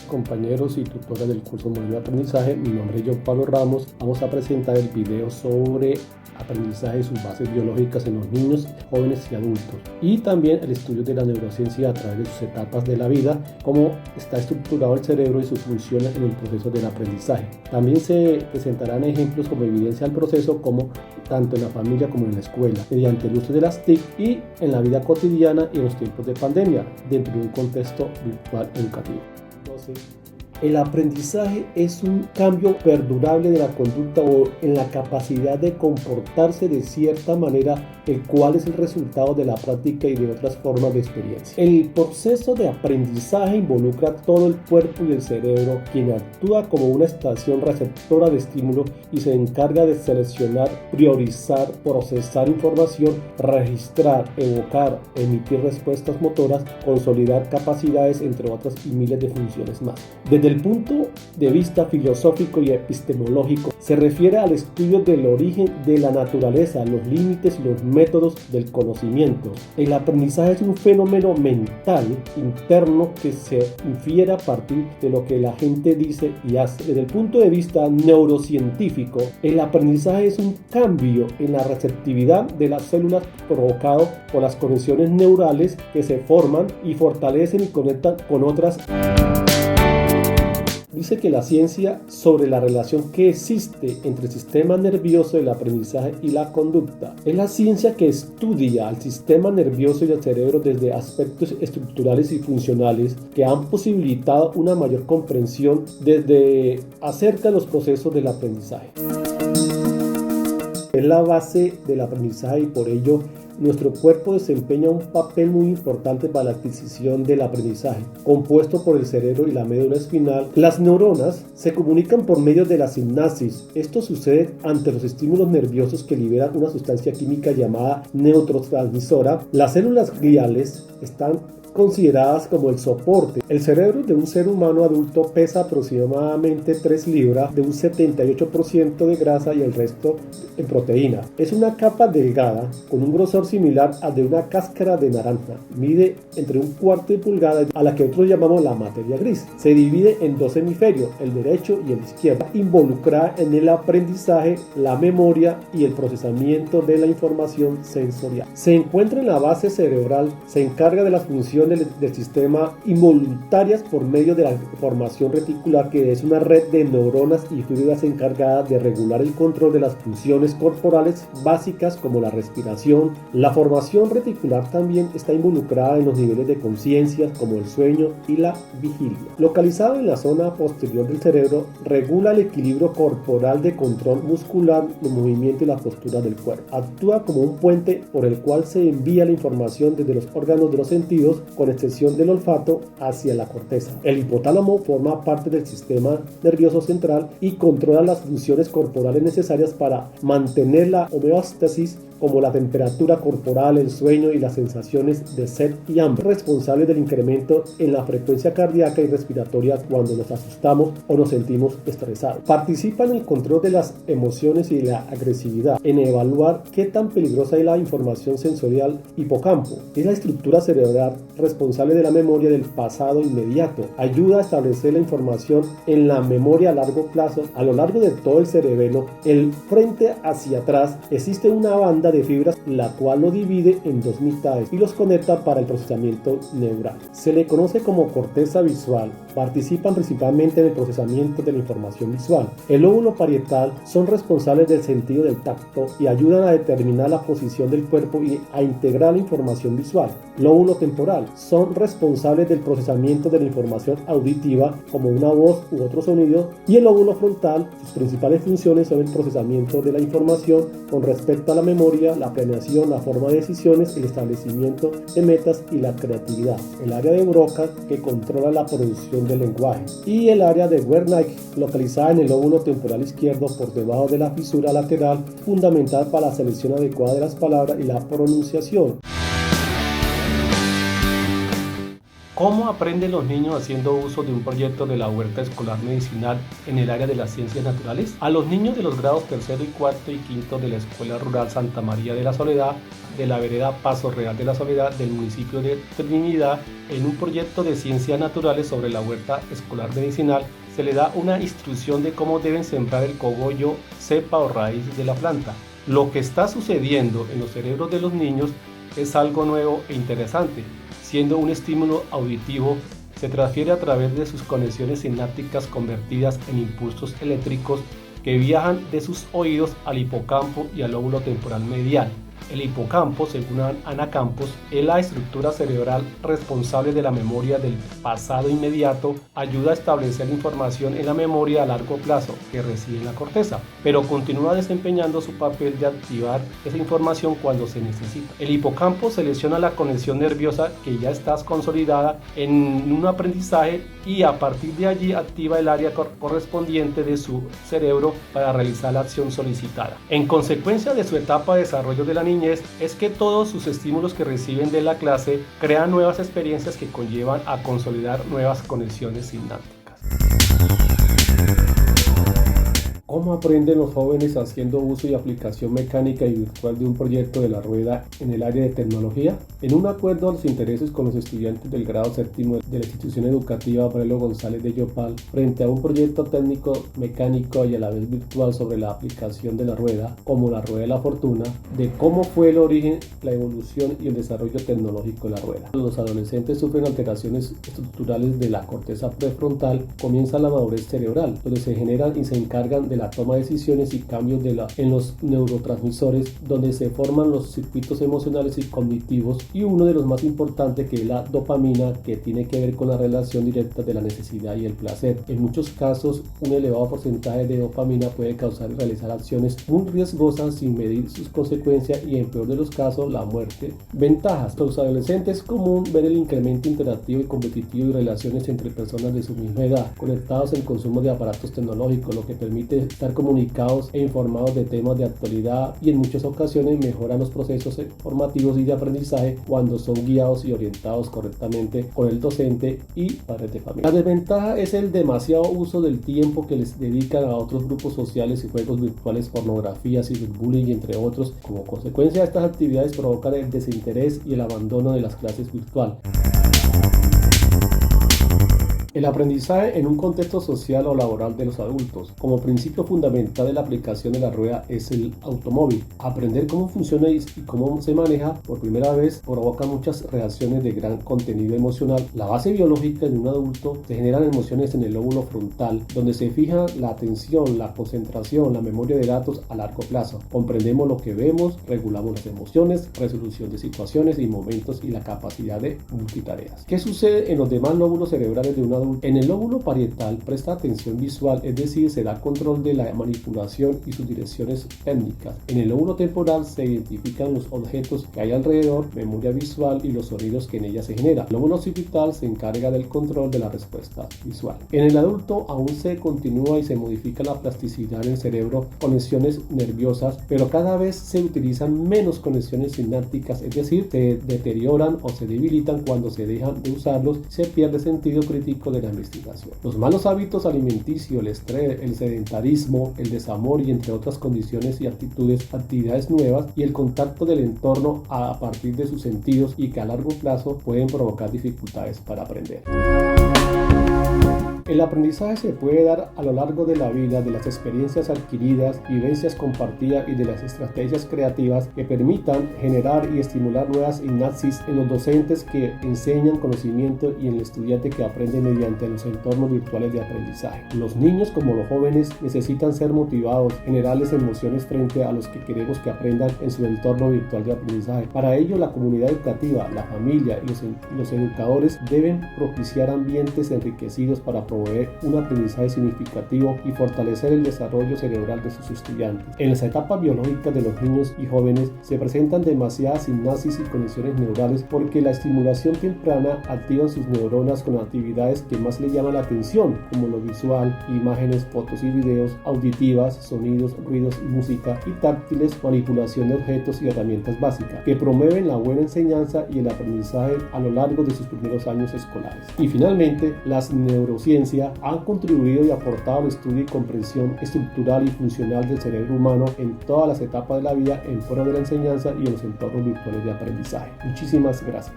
compañeros y tutoras del curso Modelo de Aprendizaje. Mi nombre es John Pablo Ramos. Vamos a presentar el video sobre aprendizaje y sus bases biológicas en los niños, jóvenes y adultos, y también el estudio de la neurociencia a través de sus etapas de la vida, cómo está estructurado el cerebro y sus funciones en el proceso del aprendizaje. También se presentarán ejemplos como evidencia del proceso, como tanto en la familia como en la escuela, mediante el uso de las TIC y en la vida cotidiana y en los tiempos de pandemia, dentro de un contexto virtual educativo. Entonces, el aprendizaje es un cambio perdurable de la conducta o en la capacidad de comportarse de cierta manera, el cual es el resultado de la práctica y de otras formas de experiencia. El proceso de aprendizaje involucra todo el cuerpo y el cerebro, quien actúa como una estación receptora de estímulo y se encarga de seleccionar, priorizar, procesar información, registrar, evocar, emitir respuestas motoras, consolidar capacidades, entre otras y miles de funciones más. Desde el punto de vista filosófico y epistemológico, se refiere al estudio del origen de la naturaleza, los límites y los métodos del conocimiento. El aprendizaje es un fenómeno mental interno que se infiere a partir de lo que la gente dice y hace. Desde el punto de vista neurocientífico, el aprendizaje es un cambio en la receptividad de las células provocado por las conexiones neurales que se forman y fortalecen y conectan con otras. Dice que la ciencia sobre la relación que existe entre el sistema nervioso del aprendizaje y la conducta es la ciencia que estudia al sistema nervioso y al cerebro desde aspectos estructurales y funcionales que han posibilitado una mayor comprensión desde acerca de los procesos del aprendizaje. Es la base del aprendizaje y por ello nuestro cuerpo desempeña un papel muy importante para la adquisición del aprendizaje. Compuesto por el cerebro y la médula espinal, las neuronas se comunican por medio de la sinapsis. Esto sucede ante los estímulos nerviosos que liberan una sustancia química llamada neurotransmisora. Las células gliales están consideradas como el soporte. El cerebro de un ser humano adulto pesa aproximadamente 3 libras, de un 78% de grasa y el resto en proteína. Es una capa delgada con un grosor similar al de una cáscara de naranja. Mide entre 1/4 de pulgada, a la que nosotros llamamos la materia gris. Se divide en 2 hemisferios, el derecho y el izquierdo, involucrada en el aprendizaje, la memoria y el procesamiento de la información sensorial. Se encuentra en la base cerebral, se encarga de las funciones del sistema involuntarias por medio de la formación reticular, que es una red de neuronas y fibras encargadas de regular el control de las funciones corporales básicas como la respiración. La formación reticular también está involucrada en los niveles de conciencia como el sueño y la vigilia. Localizado en la zona posterior del cerebro, regula el equilibrio corporal de control muscular, el movimiento y la postura del cuerpo. Actúa como un puente por el cual se envía la información desde los órganos de los sentidos, con excepción del olfato, hacia la corteza. El hipotálamo forma parte del sistema nervioso central y controla las funciones corporales necesarias para mantener la homeostasis, como la temperatura corporal, el sueño y las sensaciones de sed y hambre, responsables del incremento en la frecuencia cardíaca y respiratoria cuando nos asustamos o nos sentimos estresados. Participa en el control de las emociones y la agresividad, en evaluar qué tan peligrosa es la información sensorial. Hipocampo es la estructura cerebral responsable de la memoria del pasado inmediato. Ayuda a establecer la información en la memoria a largo plazo. A lo largo de todo el cerebelo, el frente hacia atrás, existe una banda de fibras, la cual lo divide en 2 mitades y los conecta para el procesamiento neural. Se le conoce como corteza visual. Participan principalmente en el procesamiento de la información visual. El lóbulo parietal son responsables del sentido del tacto y ayudan a determinar la posición del cuerpo y a integrar la información visual. Lóbulo temporal son responsables del procesamiento de la información auditiva, como una voz u otro sonido, y el lóbulo frontal, sus principales funciones son el procesamiento de la información con respecto a la memoria, la planeación, la forma de decisiones, el establecimiento de metas y la creatividad. El área de Broca, que controla la producción del lenguaje, y el área de Wernicke, localizada en el lóbulo temporal izquierdo por debajo de la fisura lateral, fundamental para la selección adecuada de las palabras y la pronunciación. ¿Cómo aprenden los niños haciendo uso de un proyecto de la huerta escolar medicinal en el área de las ciencias naturales? A los niños de los grados tercero y cuarto y quinto de la Escuela Rural Santa María de la Soledad, de la vereda Paso Real de la Soledad del municipio de Trinidad, en un proyecto de ciencias naturales sobre la huerta escolar medicinal, se le da una instrucción de cómo deben sembrar el cogollo, cepa o raíz de la planta. Lo que está sucediendo en los cerebros de los niños es algo nuevo e interesante. Siendo un estímulo auditivo, se transfiere a través de sus conexiones sinápticas convertidas en impulsos eléctricos que viajan de sus oídos al hipocampo y al lóbulo temporal medial. El hipocampo, según Ana Campos, es la estructura cerebral responsable de la memoria del pasado inmediato, ayuda a establecer información en la memoria a largo plazo que reside en la corteza, pero continúa desempeñando su papel de activar esa información cuando se necesita. El hipocampo selecciona la conexión nerviosa que ya está consolidada en un aprendizaje y a partir de allí activa el área correspondiente de su cerebro para realizar la acción solicitada. En consecuencia de su etapa de desarrollo de la niñez, es que todos sus estímulos que reciben de la clase crean nuevas experiencias que conllevan a consolidar nuevas conexiones sinápticas. ¿Cómo aprenden los jóvenes haciendo uso y aplicación mecánica y virtual de un proyecto de la rueda en el área de tecnología? En un acuerdo a los intereses con los estudiantes del grado séptimo de la institución educativa Aurelio González de Yopal, frente a un proyecto técnico mecánico y a la vez virtual sobre la aplicación de la rueda, como la rueda de la fortuna, de cómo fue el origen, la evolución y el desarrollo tecnológico de la rueda. Los adolescentes sufren alteraciones estructurales de la corteza prefrontal, comienza la madurez cerebral, donde se generan y se encargan de la toma de decisiones y cambios en los neurotransmisores, donde se forman los circuitos emocionales y cognitivos, y uno de los más importantes, que es la dopamina, que tiene que ver con la relación directa de la necesidad y el placer. En muchos casos, un elevado porcentaje de dopamina puede causar y realizar acciones muy riesgosas sin medir sus consecuencias y, en peor de los casos, la muerte. Ventajas. Para los adolescentes es común ver el incremento interactivo y competitivo y relaciones entre personas de su misma edad, conectados en consumo de aparatos tecnológicos, lo que permite estar comunicados e informados de temas de actualidad, y en muchas ocasiones mejoran los procesos formativos y de aprendizaje cuando son guiados y orientados correctamente con el docente y padres de familia. La desventaja es el demasiado uso del tiempo que les dedican a otros grupos sociales y juegos virtuales, pornografía, ciberbullying, entre otros. Como consecuencia de estas actividades provocan el desinterés y el abandono de las clases virtuales. El aprendizaje en un contexto social o laboral de los adultos. Como principio fundamental de la aplicación de la rueda es el automóvil. Aprender cómo funciona y cómo se maneja por primera vez provoca muchas reacciones de gran contenido emocional. La base biológica en un adulto: se generan emociones en el lóbulo frontal, donde se fija la atención, la concentración, la memoria de datos a largo plazo. Comprendemos lo que vemos, regulamos las emociones, resolución de situaciones y momentos y la capacidad de multitareas. ¿Qué sucede en los demás lóbulos cerebrales de un adulto? En el lóbulo parietal presta atención visual, es decir, se da control de la manipulación y sus direcciones técnicas. En el lóbulo temporal se identifican los objetos que hay alrededor, memoria visual y los sonidos que en ella se generan. El lóbulo occipital se encarga del control de la respuesta visual. En el adulto aún se continúa y se modifica la plasticidad en el cerebro, conexiones nerviosas, pero cada vez se utilizan menos conexiones sinápticas, es decir, se deterioran o se debilitan cuando se dejan de usarlos, se pierde sentido crítico de la investigación. Los malos hábitos alimenticios, el estrés, el sedentarismo, el desamor y entre otras condiciones y actividades nuevas y el contacto del entorno a partir de sus sentidos, y que a largo plazo pueden provocar dificultades para aprender. El aprendizaje se puede dar a lo largo de la vida, de las experiencias adquiridas, vivencias compartidas y de las estrategias creativas que permitan generar y estimular nuevas sinapsis en los docentes que enseñan conocimiento y en el estudiante que aprende mediante los entornos virtuales de aprendizaje. Los niños, como los jóvenes, necesitan ser motivados, generarles emociones frente a los que queremos que aprendan en su entorno virtual de aprendizaje. Para ello, la comunidad educativa, la familia y los educadores deben propiciar ambientes enriquecidos para proveer un aprendizaje significativo y fortalecer el desarrollo cerebral de sus estudiantes. En las etapas biológicas de los niños y jóvenes se presentan demasiadas sinapsis y conexiones neurales porque la estimulación temprana activa sus neuronas con actividades que más le llaman la atención, como lo visual, imágenes, fotos y videos, auditivas, sonidos, ruidos y música, y táctiles, manipulación de objetos y herramientas básicas, que promueven la buena enseñanza y el aprendizaje a lo largo de sus primeros años escolares. Y finalmente, las neurociencias han contribuido y aportado al estudio y comprensión estructural y funcional del cerebro humano en todas las etapas de la vida en pro de la enseñanza y en los entornos virtuales de aprendizaje. Muchísimas gracias.